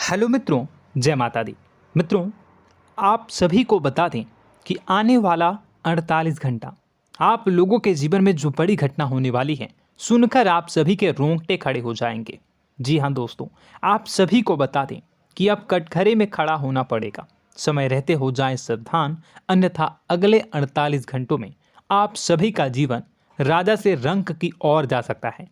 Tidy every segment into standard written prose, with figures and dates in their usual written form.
Hello मित्रों, जय माता दी। मित्रों, आप सभी को बता दें कि आने वाला 48 घंटा आप लोगों के जीवन में जो बड़ी घटना होने वाली है, सुनकर आप सभी के रोंगटे खड़े हो जाएंगे। जी हाँ दोस्तों, आप सभी को बता दें कि अब कटघरे में खड़ा होना पड़ेगा। समय रहते हो जाएं सावधान, अन्यथा अगले 48 घंटों में आप सभी का जीवन राजा से रंक की ओर जा सकता है।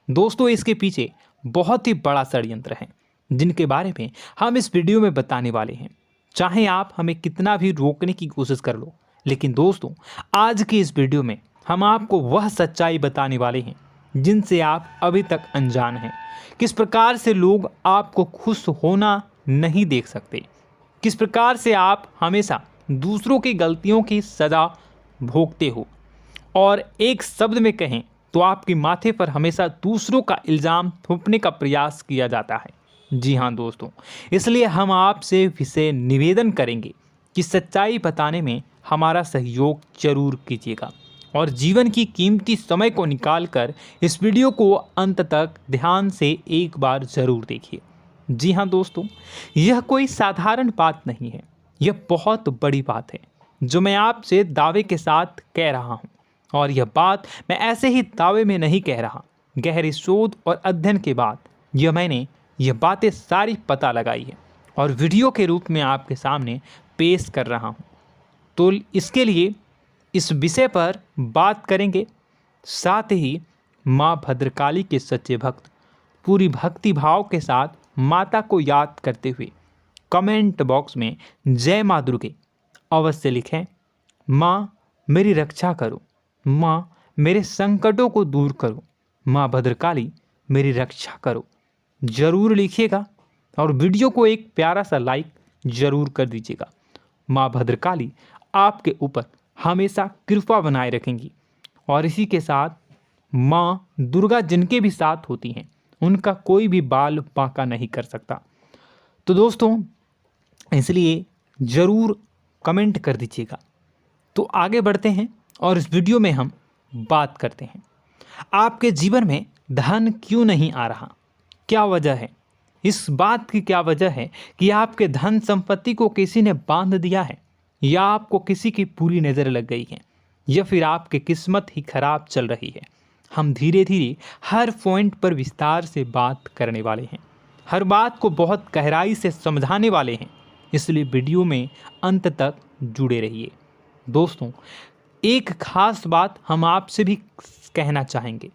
दोस्तों, इसके पीछे बहुत ही बड़ा षड्यंत्र है जिनके बारे में हम इस वीडियो में बताने वाले हैं। चाहे आप हमें कितना भी रोकने की कोशिश कर लो, लेकिन दोस्तों आज की इस वीडियो में हम आपको वह सच्चाई बताने वाले हैं जिनसे आप अभी तक अनजान हैं। किस प्रकार से लोग आपको खुश होना नहीं देख सकते, किस प्रकार से आप हमेशा दूसरों की गलतियों की सज़ा भोगते हो, और एक शब्द में कहें तो आपके माथे पर हमेशा दूसरों का इल्ज़ाम थोपने का प्रयास किया जाता है। जी हाँ दोस्तों, इसलिए हम आपसे विशेष निवेदन करेंगे कि सच्चाई बताने में हमारा सहयोग जरूर कीजिएगा और जीवन की कीमती समय को निकालकर इस वीडियो को अंत तक ध्यान से एक बार ज़रूर देखिए। जी हाँ दोस्तों, यह कोई साधारण बात नहीं है, यह बहुत बड़ी बात है जो मैं आपसे दावे के साथ कह रहा हूँ। और यह बात मैं ऐसे ही दावे में नहीं कह रहा, गहरी शोध और अध्ययन के बाद मैंने यह बातें सारी पता लगाई है और वीडियो के रूप में आपके सामने पेश कर रहा हूँ। तो इसके लिए इस विषय पर बात करेंगे। साथ ही माँ भद्रकाली के सच्चे भक्त पूरी भक्ति भाव के साथ माता को याद करते हुए कमेंट बॉक्स में जय माँ दुर्गे अवश्य लिखें। माँ मेरी रक्षा करो, माँ मेरे संकटों को दूर करो, माँ भद्रकाली मेरी रक्षा करो, ज़रूर लिखिएगा और वीडियो को एक प्यारा सा लाइक ज़रूर कर दीजिएगा। माँ भद्रकाली आपके ऊपर हमेशा कृपा बनाए रखेंगी और इसी के साथ माँ दुर्गा जिनके भी साथ होती हैं उनका कोई भी बाल बांका नहीं कर सकता। तो दोस्तों, इसलिए ज़रूर कमेंट कर दीजिएगा। तो आगे बढ़ते हैं और इस वीडियो में हम बात करते हैं, आपके जीवन में धन क्यों नहीं आ रहा, क्या वजह है। इस बात की क्या वजह है कि आपके धन संपत्ति को किसी ने बांध दिया है, या आपको किसी की पूरी नज़र लग गई है, या फिर आपकी किस्मत ही खराब चल रही है। हम धीरे धीरे हर पॉइंट पर विस्तार से बात करने वाले हैं, हर बात को बहुत गहराई से समझाने वाले हैं, इसलिए वीडियो में अंत तक जुड़े रहिए। दोस्तों, एक खास बात हम आपसे भी कहना चाहेंगे,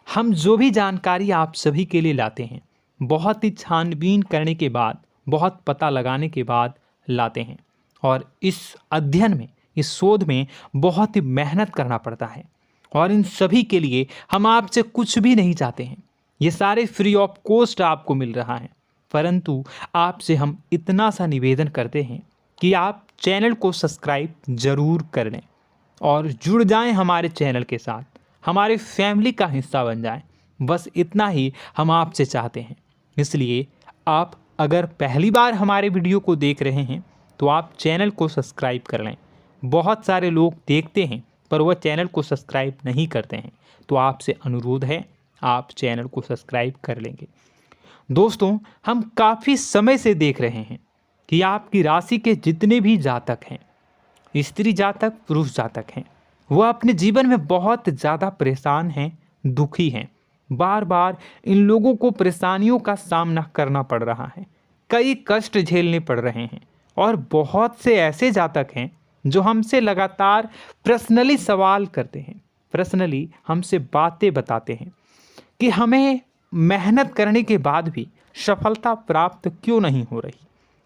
हम जो भी जानकारी आप सभी के लिए लाते हैं बहुत ही छानबीन करने के बाद, बहुत पता लगाने के बाद लाते हैं, और इस अध्ययन में, इस शोध में बहुत ही मेहनत करना पड़ता है। और इन सभी के लिए हम आपसे कुछ भी नहीं चाहते हैं, ये सारे फ्री ऑफ कॉस्ट आपको मिल रहा है। परंतु आपसे हम इतना सा निवेदन करते हैं कि आप चैनल को सब्सक्राइब ज़रूर कर लें और जुड़ जाएं हमारे चैनल के साथ, हमारे फैमिली का हिस्सा बन जाएं। बस इतना ही हम आपसे चाहते हैं। इसलिए आप अगर पहली बार हमारे वीडियो को देख रहे हैं तो आप चैनल को सब्सक्राइब कर लें। बहुत सारे लोग देखते हैं पर वह चैनल को सब्सक्राइब नहीं करते हैं, तो आपसे अनुरोध है आप चैनल को सब्सक्राइब कर लेंगे। दोस्तों, हम काफ़ी समय से देख रहे हैं कि आपकी राशि के जितने भी जातक हैं, स्त्री जातक पुरुष जातक हैं, वह अपने जीवन में बहुत ज़्यादा परेशान हैं, दुखी हैं। बार बार इन लोगों को परेशानियों का सामना करना पड़ रहा है, कई कष्ट झेलने पड़ रहे हैं। और बहुत से ऐसे जातक हैं जो हमसे लगातार पर्सनली सवाल करते हैं, पर्सनली हमसे बातें बताते हैं कि हमें मेहनत करने के बाद भी सफलता प्राप्त क्यों नहीं हो रही,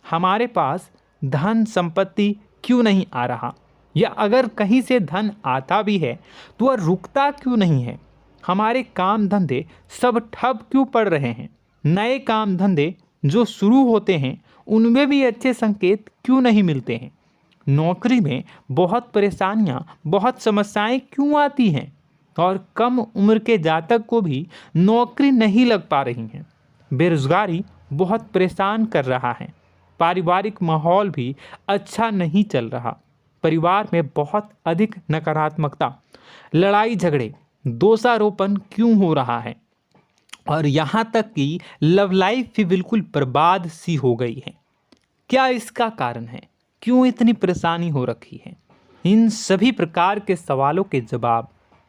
हमारे पास धन संपत्ति क्यों नहीं आ रहा, या अगर कहीं से धन आता भी है तो वह रुकता क्यों नहीं है, हमारे काम धंधे सब ठप क्यों पड़ रहे हैं, नए काम धंधे जो शुरू होते हैं उनमें भी अच्छे संकेत क्यों नहीं मिलते हैं, नौकरी में बहुत परेशानियां, बहुत समस्याएं क्यों आती हैं, और कम उम्र के जातक को भी नौकरी नहीं लग पा रही हैं, बेरोजगारी बहुत परेशान कर रहा है, पारिवारिक माहौल भी अच्छा नहीं चल रहा, परिवार में बहुत अधिक नकारात्मकता, लड़ाई झगड़े, दोषारोपण क्यों हो रहा है, और यहाँ तक कि लव लाइफ भी बिल्कुल बर्बाद सी हो गई है। क्या इसका कारण है? क्यों इतनी परेशानी हो रखी है? इन सभी प्रकार के सवालों के जवाब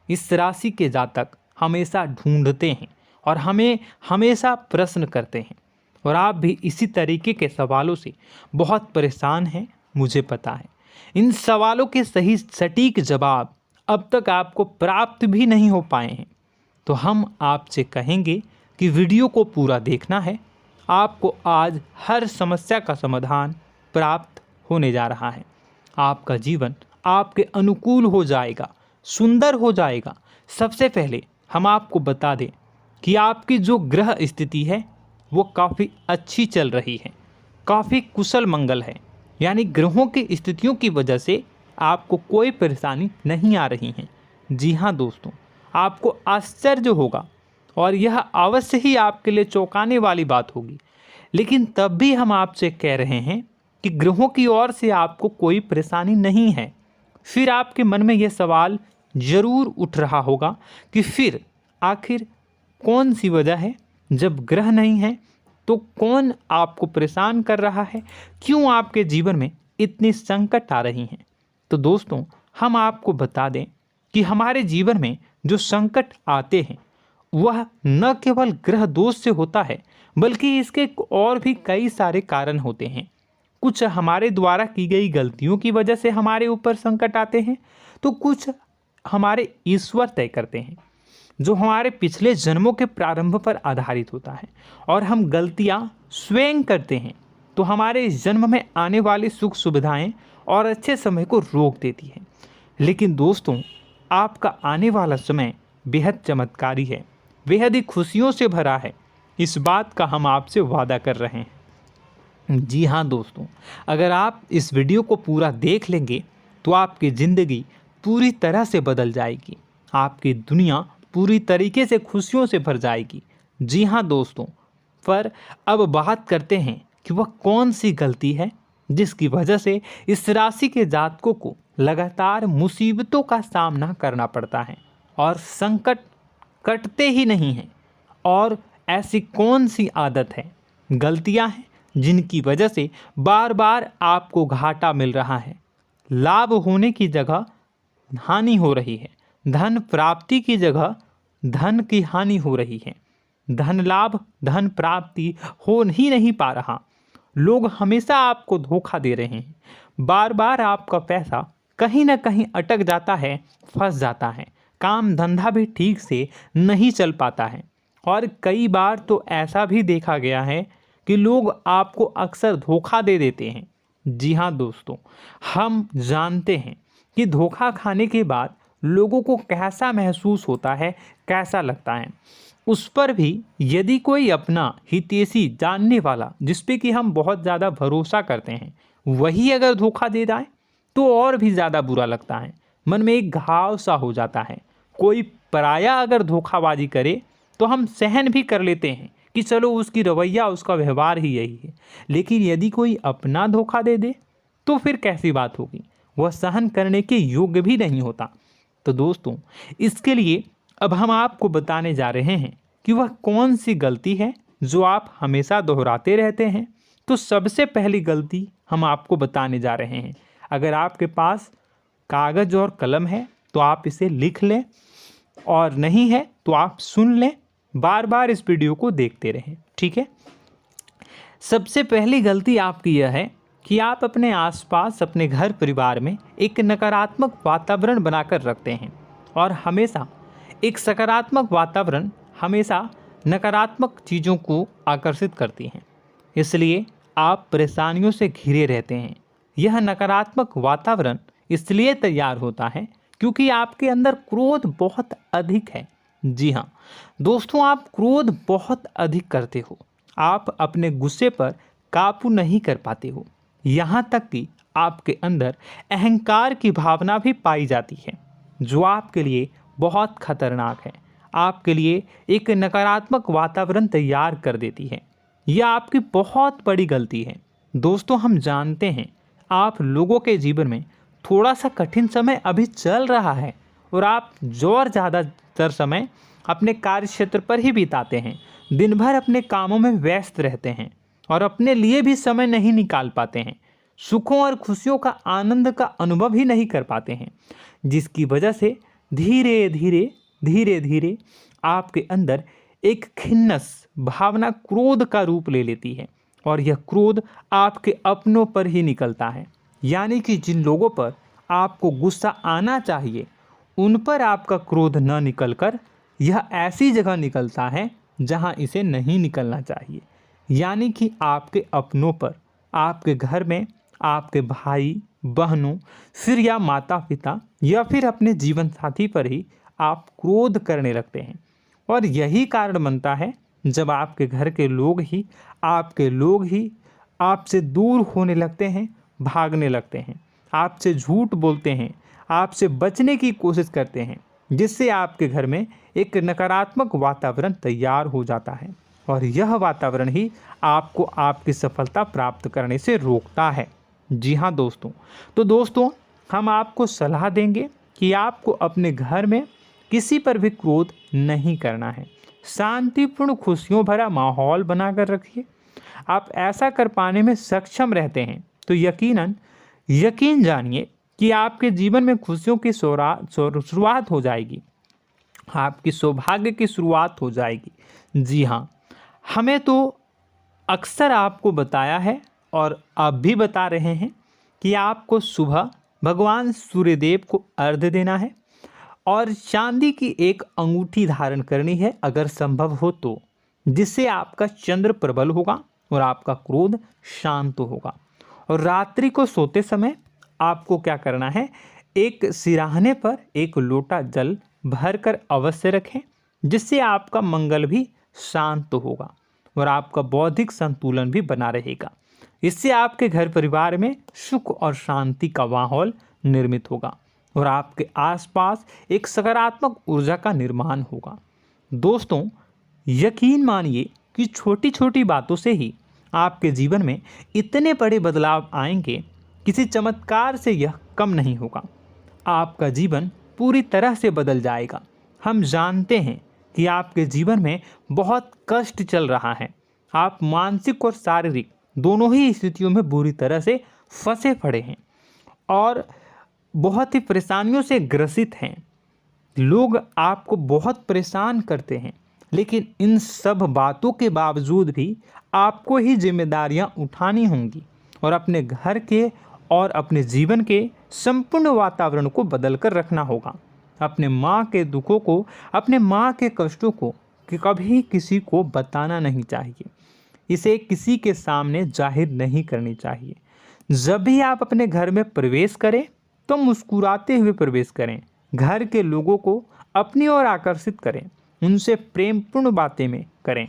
इस राशि के जातक हमेशा ढूंढते हैं और हमें हमेशा प्रश्न करते हैं। और आप भी इसी तरीके के सवालों से बहुत परेशान हैं, मुझे पता है। इन सवालों के सही सटीक जवाब अब तक आपको प्राप्त भी नहीं हो पाए हैं। तो हम आपसे कहेंगे कि वीडियो को पूरा देखना है। आपको आज हर समस्या का समाधान प्राप्त होने जा रहा है। आपका जीवन आपके अनुकूल हो जाएगा, सुंदर हो जाएगा। सबसे पहले हम आपको बता दें कि आपकी जो ग्रह स्थिति है वो काफ़ी अच्छी चल रही है, काफ़ी कुशल मंगल है। यानी ग्रहों की स्थितियों की वजह से आपको कोई परेशानी नहीं आ रही है। जी हाँ दोस्तों, आपको आश्चर्य होगा और यह अवश्य ही आपके लिए चौंकाने वाली बात होगी। लेकिन तब भी हम आपसे कह रहे हैं कि ग्रहों की ओर से आपको कोई परेशानी नहीं है। फिर आपके मन में यह सवाल जरूर उठ रहा होगा कि फिर आखिर कौन सी वजह है? जब ग्रह नहीं है तो कौन आपको परेशान कर रहा है? क्यों आपके जीवन में इतनी संकट आ रही हैं? तो दोस्तों, हम आपको बता दें कि हमारे जीवन में जो संकट आते हैं वह न केवल ग्रह दोष से होता है, बल्कि इसके और भी कई सारे कारण होते हैं। कुछ हमारे द्वारा की गई गलतियों की वजह से हमारे ऊपर संकट आते हैं, तो कुछ हमारे ईश्वर तय करते हैं, जो हमारे पिछले जन्मों के प्रारंभ पर आधारित होता है। और हम गलतियां स्वयं करते हैं तो हमारे इस जन्म में आने वाली सुख सुविधाएं और अच्छे समय को रोक देती है। लेकिन दोस्तों, आपका आने वाला समय बेहद चमत्कारी है, बेहद ही खुशियों से भरा है। इस बात का हम आपसे वादा कर रहे हैं। जी हाँ दोस्तों, अगर आप इस वीडियो को पूरा देख लेंगे तो आपकी ज़िंदगी पूरी तरह से बदल जाएगी, आपकी दुनिया पूरी तरीके से खुशियों से भर जाएगी। जी हाँ दोस्तों, पर अब बात करते हैं कि वह कौन सी गलती है जिसकी वजह से इस राशि के जातकों को लगातार मुसीबतों का सामना करना पड़ता है और संकट कटते ही नहीं हैं। और ऐसी कौन सी आदत है, गलतियां हैं जिनकी वजह से बार बार आपको घाटा मिल रहा है, लाभ होने की जगह हानि हो रही है, धन प्राप्ति की जगह धन की हानि हो रही है, धन लाभ धन प्राप्ति हो ही नहीं पा रहा, लोग हमेशा आपको धोखा दे रहे हैं, बार बार आपका पैसा कहीं ना कहीं अटक जाता है, फंस जाता है, काम धंधा भी ठीक से नहीं चल पाता है। और कई बार तो ऐसा भी देखा गया है कि लोग आपको अक्सर धोखा दे देते हैं। जी हाँ दोस्तों, हम जानते हैं कि धोखा खाने के बाद लोगों को कैसा महसूस होता है, कैसा लगता है। उस पर भी यदि कोई अपना हितैषी जानने वाला, जिस पे कि हम बहुत ज़्यादा भरोसा करते हैं, वही अगर धोखा दे जाए तो और भी ज़्यादा बुरा लगता है, मन में एक घाव सा हो जाता है। कोई पराया अगर धोखाबाजी करे तो हम सहन भी कर लेते हैं कि चलो उसकी रवैया, उसका व्यवहार ही यही है। लेकिन यदि कोई अपना धोखा दे दे तो फिर कैसी बात होगी, वह सहन करने के योग्य भी नहीं होता। तो दोस्तों, इसके लिए अब हम आपको बताने जा रहे हैं कि वह कौन सी गलती है जो आप हमेशा दोहराते रहते हैं। तो सबसे पहली गलती हम आपको बताने जा रहे हैं। अगर आपके पास कागज़ और कलम है तो आप इसे लिख लें, और नहीं है तो आप सुन लें, बार बार इस वीडियो को देखते रहें, ठीक है। सबसे पहली गलती आपकी यह है कि आप अपने आसपास, अपने घर परिवार में एक नकारात्मक वातावरण बनाकर रखते हैं। और हमेशा एक सकारात्मक वातावरण हमेशा नकारात्मक चीज़ों को आकर्षित करती हैं, इसलिए आप परेशानियों से घिरे रहते हैं। यह नकारात्मक वातावरण इसलिए तैयार होता है क्योंकि आपके अंदर क्रोध बहुत अधिक है। जी हाँ दोस्तों, आप क्रोध बहुत अधिक करते हो, आप अपने गुस्से पर काबू नहीं कर पाते हो, यहाँ तक कि आपके अंदर अहंकार की भावना भी पाई जाती है, जो आपके लिए बहुत खतरनाक है, आपके लिए एक नकारात्मक वातावरण तैयार कर देती है। यह आपकी बहुत बड़ी गलती है। दोस्तों, हम जानते हैं आप लोगों के जीवन में थोड़ा सा कठिन समय अभी चल रहा है और आप और ज़्यादा अधिकतर समय अपने कार्य क्षेत्र पर ही बिताते हैं, दिन भर अपने कामों में व्यस्त रहते हैं और अपने लिए भी समय नहीं निकाल पाते हैं, सुखों और खुशियों का आनंद का अनुभव ही नहीं कर पाते हैं, जिसकी वजह से धीरे धीरे आपके अंदर एक खिन्नस भावना क्रोध का रूप ले लेती है और यह क्रोध आपके अपनों पर ही निकलता है। यानी कि जिन लोगों पर आपको गुस्सा आना चाहिए उन पर आपका क्रोध न निकलकर यह ऐसी जगह निकलता है जहां इसे नहीं निकलना चाहिए। यानी कि आपके अपनों पर, आपके घर में आपके भाई बहनों, फिर या माता पिता या फिर अपने जीवन साथी पर ही आप क्रोध करने लगते हैं। और यही कारण बनता है जब आपके घर के लोग ही आपसे दूर होने लगते हैं, भागने लगते हैं, आपसे झूठ बोलते हैं, आपसे बचने की कोशिश करते हैं, जिससे आपके घर में एक नकारात्मक वातावरण तैयार हो जाता है और यह वातावरण ही आपको आपकी सफलता प्राप्त करने से रोकता है। जी हाँ दोस्तों, तो दोस्तों हम आपको सलाह देंगे कि आपको अपने घर में किसी पर भी क्रोध नहीं करना है। शांतिपूर्ण खुशियों भरा माहौल बनाकर रखिए। आप ऐसा कर पाने में सक्षम रहते हैं तो यकीन जानिए कि आपके जीवन में खुशियों की शुरुआत हो जाएगी, आपकी सौभाग्य की शुरुआत हो जाएगी। जी हाँ, हमें तो अक्सर आपको बताया है और अब भी बता रहे हैं कि आपको सुबह भगवान सूर्यदेव को अर्घ्य देना है और चांदी की एक अंगूठी धारण करनी है अगर संभव हो तो, जिससे आपका चंद्र प्रबल होगा और आपका क्रोध शांत होगा। और रात्रि को सोते समय आपको क्या करना है, एक सिराहने पर एक लोटा जल भरकर अवश्य रखें, जिससे आपका मंगल भी शांत होगा और आपका बौद्धिक संतुलन भी बना रहेगा। इससे आपके घर परिवार में सुख और शांति का माहौल निर्मित होगा और आपके आसपास एक सकारात्मक ऊर्जा का निर्माण होगा। दोस्तों यकीन मानिए कि छोटी छोटी बातों से ही आपके जीवन में इतने बड़े बदलाव आएंगे, किसी चमत्कार से यह कम नहीं होगा। आपका जीवन पूरी तरह से बदल जाएगा। हम जानते हैं कि आपके जीवन में बहुत कष्ट चल रहा है, आप मानसिक और शारीरिक दोनों ही स्थितियों में बुरी तरह से फंसे पड़े हैं और बहुत ही परेशानियों से ग्रसित हैं। लोग आपको बहुत परेशान करते हैं, लेकिन इन सब बातों के बावजूद भी आपको ही जिम्मेदारियां उठानी होंगी और अपने घर के और अपने जीवन के संपूर्ण वातावरण को बदल कर रखना होगा। अपने माँ के दुखों को, अपने माँ के कष्टों को कभी किसी को बताना नहीं चाहिए, इसे किसी के सामने जाहिर नहीं करनी चाहिए। जब भी आप अपने घर में प्रवेश करें तो मुस्कुराते हुए प्रवेश करें, घर के लोगों को अपनी ओर आकर्षित करें, उनसे प्रेमपूर्ण बातें में करें।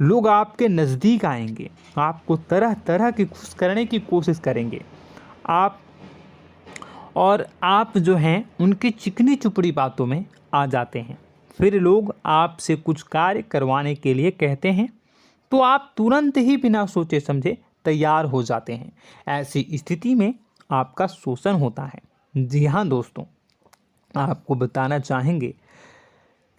लोग आपके नज़दीक आएंगे, आपको तरह तरह की खुश करने की कोशिश करेंगे। आप जो हैं उनकी चिकनी चुपड़ी बातों में आ जाते हैं। फिर लोग आपसे कुछ कार्य करवाने के लिए कहते हैं तो आप तुरंत ही बिना सोचे समझे तैयार हो जाते हैं। ऐसी स्थिति में आपका शोषण होता है। जी हाँ दोस्तों, आपको बताना चाहेंगे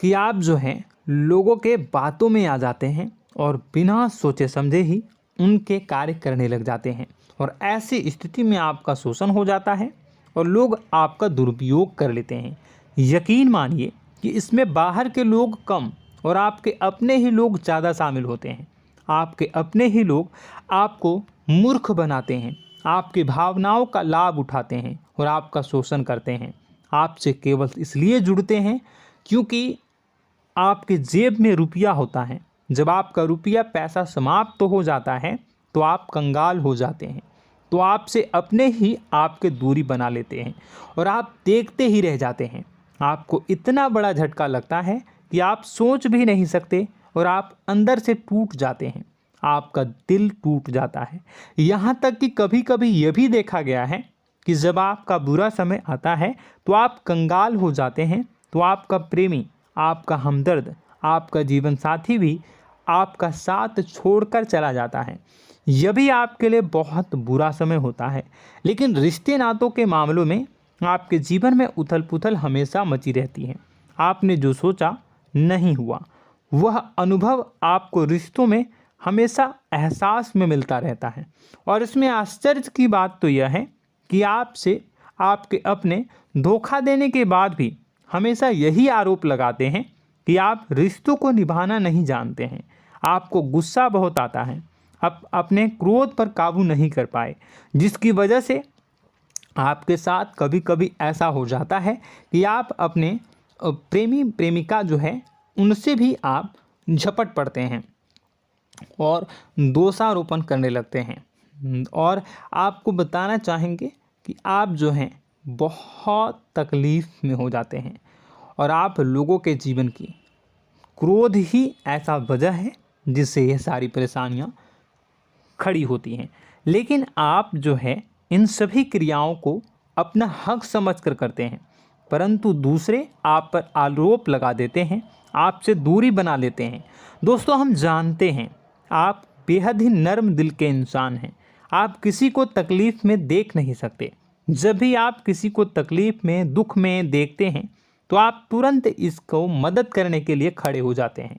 कि आप जो हैं लोगों के बातों में आ जाते हैं और बिना सोचे समझे ही उनके कार्य करने लग जाते हैं और ऐसी स्थिति में आपका शोषण हो जाता है और लोग आपका दुरुपयोग कर लेते हैं। यकीन मानिए कि इसमें बाहर के लोग कम और आपके अपने ही लोग ज़्यादा शामिल होते हैं। आपके अपने ही लोग आपको मूर्ख बनाते हैं, आपकी भावनाओं का लाभ उठाते हैं और आपका शोषण करते हैं। आपसे केवल इसलिए जुड़ते हैं क्योंकि आपके जेब में रुपया होता है। जब आपका रुपया पैसा समाप्त हो जाता है तो आप कंगाल हो जाते हैं, तो आपसे अपने ही आपके दूरी बना लेते हैं और आप देखते ही रह जाते हैं। आपको इतना बड़ा झटका लगता है कि आप सोच भी नहीं सकते और आप अंदर से टूट जाते हैं, आपका दिल टूट जाता है। यहाँ तक कि कभी कभी यह भी देखा गया है कि जब आपका बुरा समय आता है तो आप कंगाल हो जाते हैं, तो आपका प्रेमी, आपका हमदर्द, आपका जीवन साथी भी आपका साथ छोड़कर चला जाता है। यह भी आपके लिए बहुत बुरा समय होता है। लेकिन रिश्ते नातों के मामलों में आपके जीवन में उथल पुथल हमेशा मची रहती है। आपने जो सोचा नहीं हुआ। वह अनुभव आपको रिश्तों में हमेशा एहसास में मिलता रहता है। और इसमें आश्चर्य की बात तो यह है कि आपसे आपके अपने धोखा देने के बाद भी हमेशा यही आरोप लगाते हैं कि आप रिश्तों को निभाना नहीं जानते हैं। आपको गुस्सा बहुत आता है, अपने क्रोध पर काबू नहीं कर पाए, जिसकी वजह से आपके साथ कभी कभी ऐसा हो जाता है कि आप अपने प्रेमी प्रेमिका जो है उनसे भी आप झपट पड़ते हैं और दोषारोपण करने लगते हैं। और आपको बताना चाहेंगे कि आप जो हैं बहुत तकलीफ़ में हो जाते हैं और आप लोगों के जीवन की क्रोध ही ऐसा वजह है जिससे ये सारी परेशानियां खड़ी होती हैं। लेकिन आप जो है इन सभी क्रियाओं को अपना हक समझकर करते हैं, परंतु दूसरे आप पर आरोप लगा देते हैं, आपसे दूरी बना लेते हैं। दोस्तों, हम जानते हैं आप बेहद ही नर्म दिल के इंसान हैं। आप किसी को तकलीफ़ में देख नहीं सकते। जब भी आप किसी को तकलीफ़ में, दुख में देखते हैं तो आप तुरंत इसको मदद करने के लिए खड़े हो जाते हैं,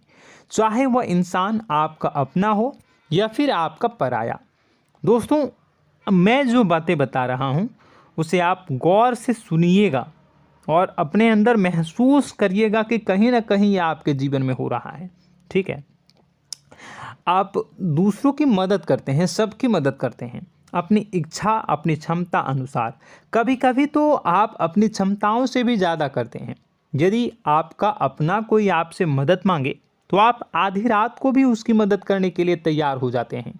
चाहे वह इंसान आपका अपना हो या फिर आपका पराया। दोस्तों, मैं जो बातें बता रहा हूँ उसे आप गौर से सुनिएगा और अपने अंदर महसूस करिएगा कि कहीं ना कहीं ये आपके जीवन में हो रहा है। ठीक है, आप दूसरों की मदद करते हैं, सबकी मदद करते हैं अपनी इच्छा, अपनी क्षमता अनुसार। कभी कभी तो आप अपनी क्षमताओं से भी ज़्यादा करते हैं। यदि आपका अपना कोई आपसे मदद मांगे तो आप आधी रात को भी उसकी मदद करने के लिए तैयार हो जाते हैं।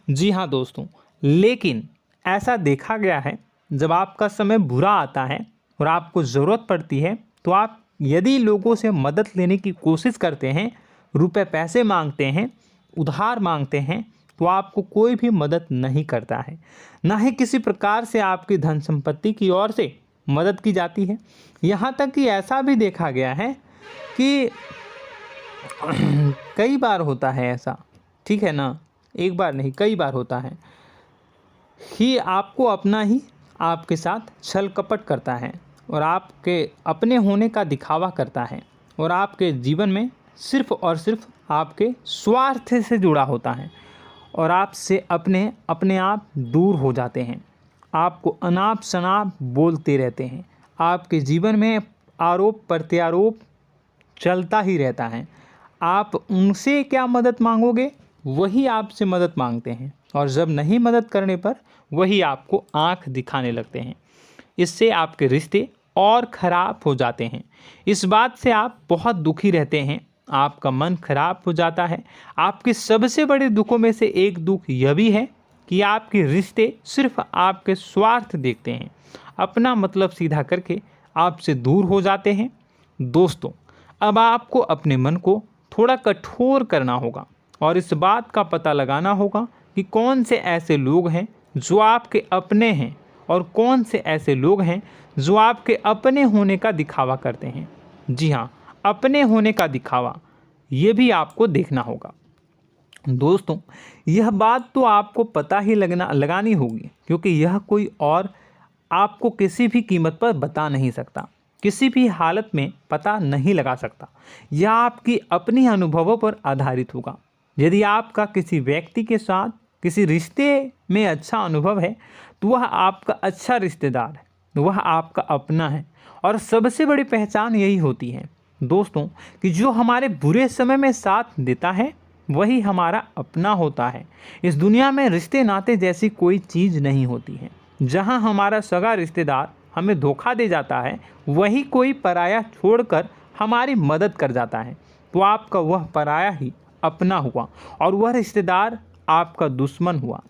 जी हाँ दोस्तों, लेकिन ऐसा देखा गया है जब आपका समय बुरा आता है और आपको ज़रूरत पड़ती है तो आप यदि लोगों से मदद लेने की कोशिश करते हैं, रुपए पैसे मांगते हैं, उधार मांगते हैं, तो आपको कोई भी मदद नहीं करता है। ना ही किसी प्रकार से आपकी धन संपत्ति की ओर से मदद की जाती है। यहाँ तक कि ऐसा भी देखा गया है कि कई बार होता है ऐसा, ठीक है ना, एक बार नहीं कई बार होता है कि आपको अपना ही आपके साथ छल कपट करता है और आपके अपने होने का दिखावा करता है और आपके जीवन में सिर्फ और सिर्फ आपके स्वार्थ से जुड़ा होता है और आपसे अपने आप दूर हो जाते हैं। आपको अनाप शनाप बोलते रहते हैं। आपके जीवन में आरोप प्रत्यारोप चलता ही रहता है। आप उनसे क्या मदद मांगोगे, वही आपसे मदद मांगते हैं और जब नहीं मदद करने पर वही आपको आंख दिखाने लगते हैं। इससे आपके रिश्ते और ख़राब हो जाते हैं। इस बात से आप बहुत दुखी रहते हैं, आपका मन खराब हो जाता है। आपके सबसे बड़े दुखों में से एक दुख यह भी है कि आपके रिश्ते सिर्फ आपके स्वार्थ देखते हैं, अपना मतलब सीधा करके आपसे दूर हो जाते हैं। दोस्तों, अब आपको अपने मन को थोड़ा कठोर करना होगा और इस बात का पता लगाना होगा कि कौन से ऐसे लोग हैं जो आपके अपने हैं और कौन से ऐसे लोग हैं जो आपके अपने होने का दिखावा करते हैं। जी हाँ, अपने होने का दिखावा, ये भी आपको देखना होगा। दोस्तों, यह बात तो आपको पता ही लगानी होगी, क्योंकि यह कोई और आपको किसी भी कीमत पर बता नहीं सकता, किसी भी हालत में पता नहीं लगा सकता। यह आपकी अपनी अनुभवों पर आधारित होगा। यदि आपका किसी व्यक्ति के साथ किसी रिश्ते में अच्छा अनुभव है तो वह आपका अच्छा रिश्तेदार है, वह आपका अपना है। और सबसे बड़ी पहचान यही होती है दोस्तों कि जो हमारे बुरे समय में साथ देता है वही हमारा अपना होता है। इस दुनिया में रिश्ते नाते जैसी कोई चीज़ नहीं होती है। जहां हमारा सगा रिश्तेदार हमें धोखा दे जाता है, वही कोई पराया छोड़कर हमारी मदद कर जाता है, तो आपका वह पराया ही अपना हुआ और वह रिश्तेदार आपका दुश्मन हुआ।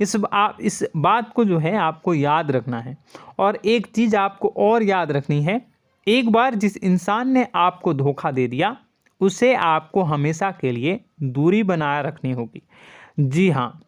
इस बात को जो है आपको याद रखना है। और एक चीज़ आपको और याद रखनी है, एक बार जिस इंसान ने आपको धोखा दे दिया उसे आपको हमेशा के लिए दूरी बनाए रखनी होगी। जी हाँ,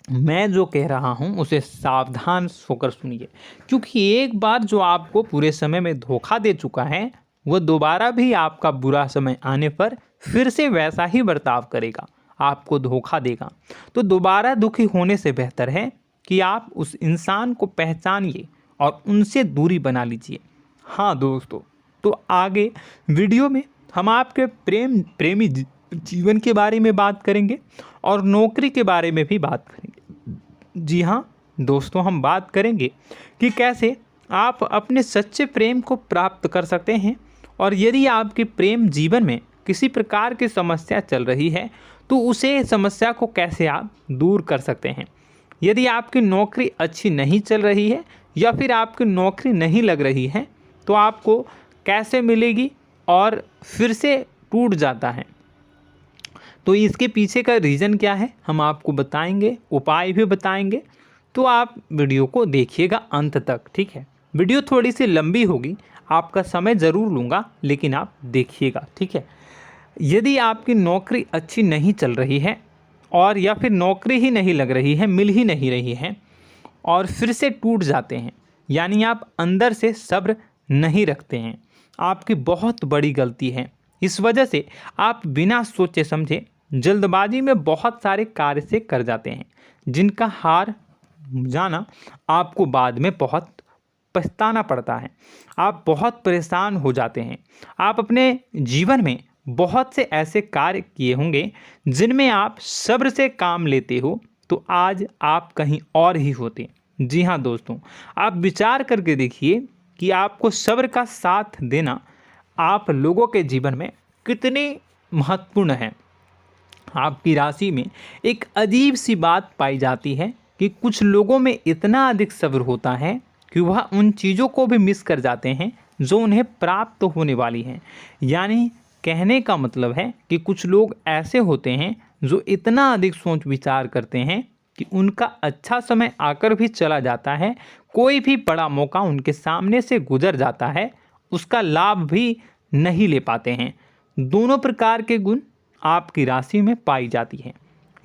मैं जो कह रहा हूँ उसे सावधान होकर सुनिए, क्योंकि एक बार जो आपको पूरे समय में धोखा दे चुका है वह दोबारा भी आपका बुरा समय आने पर फिर से वैसा ही बर्ताव करेगा, आपको धोखा देगा। तो दोबारा दुखी होने से बेहतर है कि आप उस इंसान को पहचानिए और उनसे दूरी बना लीजिए। हाँ दोस्तों, तो आगे वीडियो में हम आपके प्रेमी जीवन के बारे में बात करेंगे और नौकरी के बारे में भी बात करेंगे। जी हाँ दोस्तों, हम बात करेंगे कि कैसे आप अपने सच्चे प्रेम को प्राप्त कर सकते हैं, और यदि आपके प्रेम जीवन में किसी प्रकार की समस्या चल रही है तो उसे समस्या को कैसे आप दूर कर सकते हैं। यदि आपकी नौकरी अच्छी नहीं चल रही है या फिर आपकी नौकरी नहीं लग रही है तो आपको कैसे मिलेगी और फिर से टूट जाता है, तो इसके पीछे का रीज़न क्या है हम आपको बताएंगे, उपाय भी बताएंगे। तो आप वीडियो को देखिएगा अंत तक, ठीक है। वीडियो थोड़ी सी लंबी होगी, आपका समय ज़रूर लूँगा, लेकिन आप देखिएगा, ठीक है। यदि आपकी नौकरी अच्छी नहीं चल रही है और या फिर नौकरी ही नहीं लग रही है, मिल ही नहीं रही है और फिर से टूट जाते हैं, यानी आप अंदर से सब्र नहीं रखते हैं, आपकी बहुत बड़ी गलती है। इस वजह से आप बिना सोचे समझे जल्दबाजी में बहुत सारे कार्य से कर जाते हैं, जिनका हार जाना आपको बाद में बहुत पछताना पड़ता है। आप बहुत परेशान हो जाते हैं। आप अपने जीवन में बहुत से ऐसे कार्य किए होंगे जिनमें आप सब्र से काम लेते हो, तो आज आप कहीं और ही होते। जी हाँ दोस्तों, आप विचार करके देखिए कि आपको सब्र का साथ देना आप लोगों के जीवन में कितनी महत्वपूर्ण है। आपकी राशि में एक अजीब सी बात पाई जाती है कि कुछ लोगों में इतना अधिक सब्र होता है कि वह उन चीज़ों को भी मिस कर जाते हैं जो उन्हें प्राप्त होने वाली हैं। यानी कहने का मतलब है कि कुछ लोग ऐसे होते हैं जो इतना अधिक सोच विचार करते हैं कि उनका अच्छा समय आकर भी चला जाता है, कोई भी बड़ा मौका उनके सामने से गुजर जाता है, उसका लाभ भी नहीं ले पाते हैं। दोनों प्रकार के गुण आपकी राशि में पाई जाती है।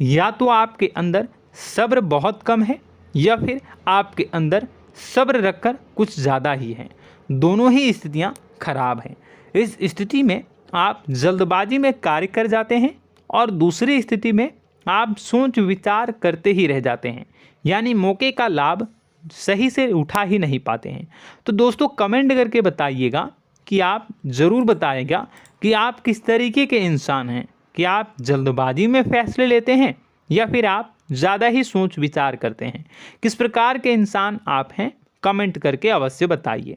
या तो आपके अंदर सब्र बहुत कम है या फिर आपके अंदर सब्र रखकर कुछ ज़्यादा ही है। दोनों ही स्थितियाँ खराब हैं। इस स्थिति में आप जल्दबाजी में कार्य कर जाते हैं और दूसरी स्थिति में आप सोच विचार करते ही रह जाते हैं, यानी मौके का लाभ सही से उठा ही नहीं पाते हैं। तो दोस्तों कमेंट करके बताइएगा कि आप ज़रूर बताइएगा कि आप किस तरीके के इंसान हैं, कि आप जल्दबाजी में फैसले लेते हैं या फिर आप ज़्यादा ही सोच विचार करते हैं। किस प्रकार के इंसान आप हैं, कमेंट करके अवश्य बताइए।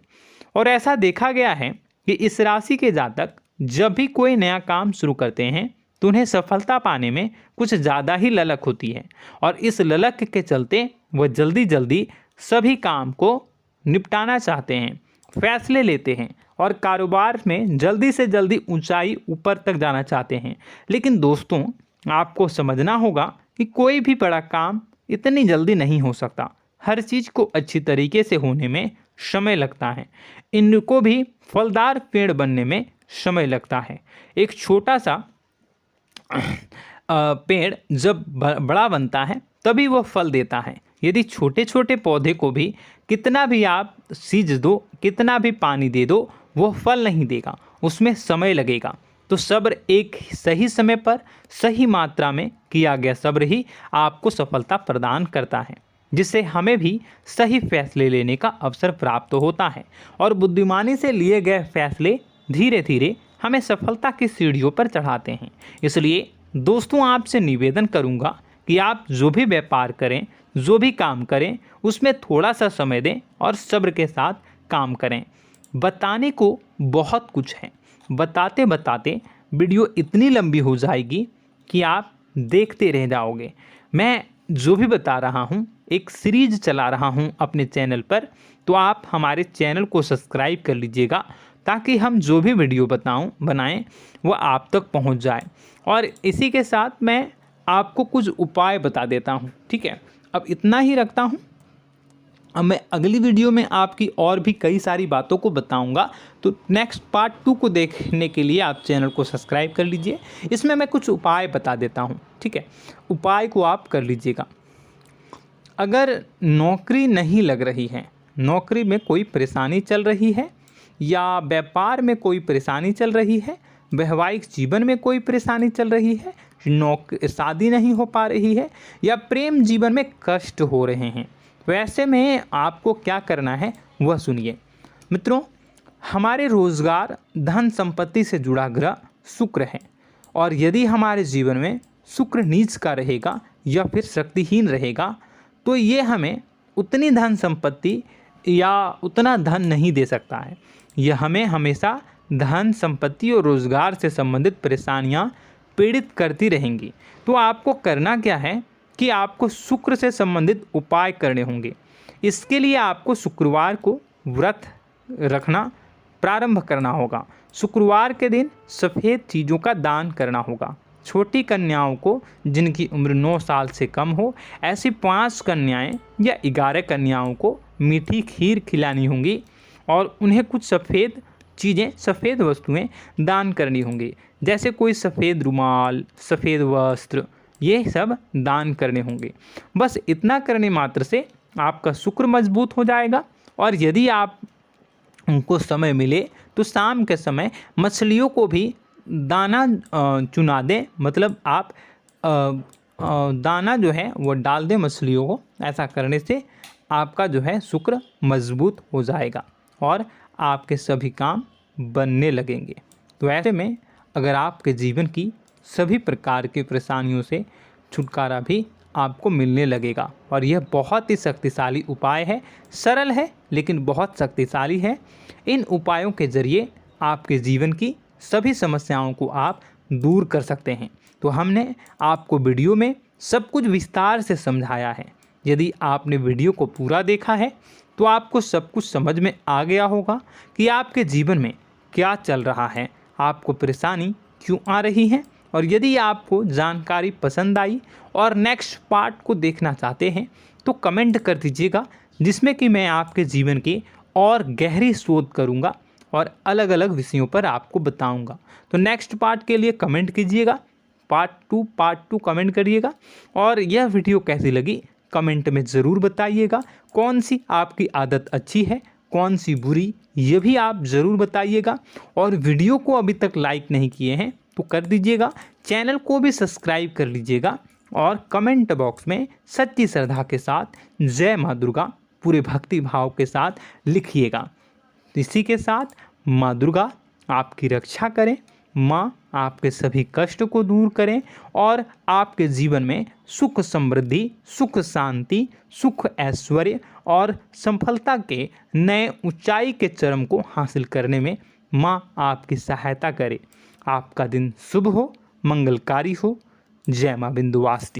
और ऐसा देखा गया है कि इस राशि के जातक जब भी कोई नया काम शुरू करते हैं तो उन्हें सफलता पाने में कुछ ज़्यादा ही ललक होती है, और इस ललक के चलते वह जल्दी जल्दी सभी काम को निपटाना चाहते हैं, फैसले लेते हैं और कारोबार में जल्दी से जल्दी ऊंचाई ऊपर तक जाना चाहते हैं। लेकिन दोस्तों आपको समझना होगा कि कोई भी बड़ा काम इतनी जल्दी नहीं हो सकता। हर चीज़ को अच्छी तरीके से होने में समय लगता है। इनको भी फलदार पेड़ बनने में समय लगता है। एक छोटा सा पेड़ जब बड़ा बनता है तभी वह फल देता है। यदि छोटे छोटे पौधे को भी कितना भी आप सींच दो, कितना भी पानी दे दो, वो फल नहीं देगा, उसमें समय लगेगा। तो सब्र एक सही समय पर सही मात्रा में किया गया सब्र ही आपको सफलता प्रदान करता है, जिससे हमें भी सही फैसले लेने का अवसर प्राप्त होता है। और बुद्धिमानी से लिए गए फैसले धीरे धीरे हमें सफलता की सीढ़ियों पर चढ़ाते हैं। इसलिए दोस्तों आपसे निवेदन करूंगा कि आप जो भी व्यापार करें, जो भी काम करें, उसमें थोड़ा सा समय दें और सब्र के साथ काम करें। बताने को बहुत कुछ है, बताते बताते वीडियो इतनी लंबी हो जाएगी कि आप देखते रह जाओगे। मैं जो भी बता रहा हूँ एक सीरीज चला रहा हूँ अपने चैनल पर, तो आप हमारे चैनल को सब्सक्राइब कर लीजिएगा ताकि हम जो भी वीडियो बनाएं वो आप तक पहुँच जाए। और इसी के साथ मैं आपको कुछ उपाय बता देता हूँ, ठीक है। अब इतना ही रखता हूँ। अब मैं अगली वीडियो में आपकी और भी कई सारी बातों को बताऊंगा। तो नेक्स्ट पार्ट 2 को देखने के लिए आप चैनल को सब्सक्राइब कर लीजिए। इसमें मैं कुछ उपाय बता देता हूं, ठीक है। उपाय को आप कर लीजिएगा। अगर नौकरी नहीं लग रही है, नौकरी में कोई परेशानी चल रही है, या व्यापार में कोई परेशानी चल रही है, वैवाहिक जीवन में कोई परेशानी चल रही है, शादी नहीं हो पा रही है, या प्रेम जीवन में कष्ट हो रहे हैं, वैसे में आपको क्या करना है वह सुनिए। मित्रों, हमारे रोजगार, धन संपत्ति से जुड़ा ग्रह शुक्र है, और यदि हमारे जीवन में शुक्र नीच का रहेगा या फिर शक्तिहीन रहेगा तो ये हमें उतनी धन संपत्ति या उतना धन नहीं दे सकता है। यह हमें हमेशा धन संपत्ति और रोजगार से संबंधित परेशानियां पीड़ित करती रहेंगी। तो आपको करना क्या है कि आपको शुक्र से संबंधित उपाय करने होंगे। इसके लिए आपको शुक्रवार को व्रत रखना प्रारंभ करना होगा। शुक्रवार के दिन सफ़ेद चीज़ों का दान करना होगा। छोटी कन्याओं को जिनकी उम्र 9 साल से कम हो, ऐसी 5 कन्याएं या 11 कन्याओं को मीठी खीर खिलानी होंगी और उन्हें कुछ सफ़ेद चीज़ें, सफ़ेद वस्तुएं दान करनी होंगी, जैसे कोई सफ़ेद रुमाल, सफ़ेद वस्त्र, ये सब दान करने होंगे। बस इतना करने मात्र से आपका शुक्र मजबूत हो जाएगा। और यदि आप उनको समय मिले तो शाम के समय मछलियों को भी दाना चुना दें, मतलब आप दाना जो है वो डाल दें मछलियों को। ऐसा करने से आपका जो है शुक्र मजबूत हो जाएगा और आपके सभी काम बनने लगेंगे। तो ऐसे में अगर आपके जीवन की सभी प्रकार की परेशानियों से छुटकारा भी आपको मिलने लगेगा। और यह बहुत ही शक्तिशाली उपाय है, सरल है लेकिन बहुत शक्तिशाली है। इन उपायों के ज़रिए आपके जीवन की सभी समस्याओं को आप दूर कर सकते हैं। तो हमने आपको वीडियो में सब कुछ विस्तार से समझाया है। यदि आपने वीडियो को पूरा देखा है तो आपको सब कुछ समझ में आ गया होगा कि आपके जीवन में क्या चल रहा है, आपको परेशानी क्यों आ रही है। और यदि आपको जानकारी पसंद आई और नेक्स्ट पार्ट को देखना चाहते हैं तो कमेंट कर दीजिएगा, जिसमें कि मैं आपके जीवन की और गहरी शोध करूंगा और अलग अलग विषयों पर आपको बताऊंगा। तो नेक्स्ट पार्ट के लिए कमेंट कीजिएगा, पार्ट टू कमेंट करिएगा। और यह वीडियो कैसी लगी कमेंट में ज़रूर बताइएगा। कौन सी आपकी आदत अच्छी है, कौन सी बुरी, ये भी आप ज़रूर बताइएगा। और वीडियो को अभी तक लाइक नहीं किए हैं तो कर दीजिएगा, चैनल को भी सब्सक्राइब कर लीजिएगा और कमेंट बॉक्स में सच्ची श्रद्धा के साथ जय माँ दुर्गा पूरे भक्ति भाव के साथ लिखिएगा। इसी के साथ माँ दुर्गा आपकी रक्षा करें, माँ आपके सभी कष्ट को दूर करें और आपके जीवन में सुख समृद्धि, सुख शांति, सुख ऐश्वर्य और सफलता के नए ऊंचाई के चरम को हासिल करने में माँ आपकी सहायता करे। आपका दिन शुभ हो, मंगलकारी हो। जय माँ विंध्यवासिनी।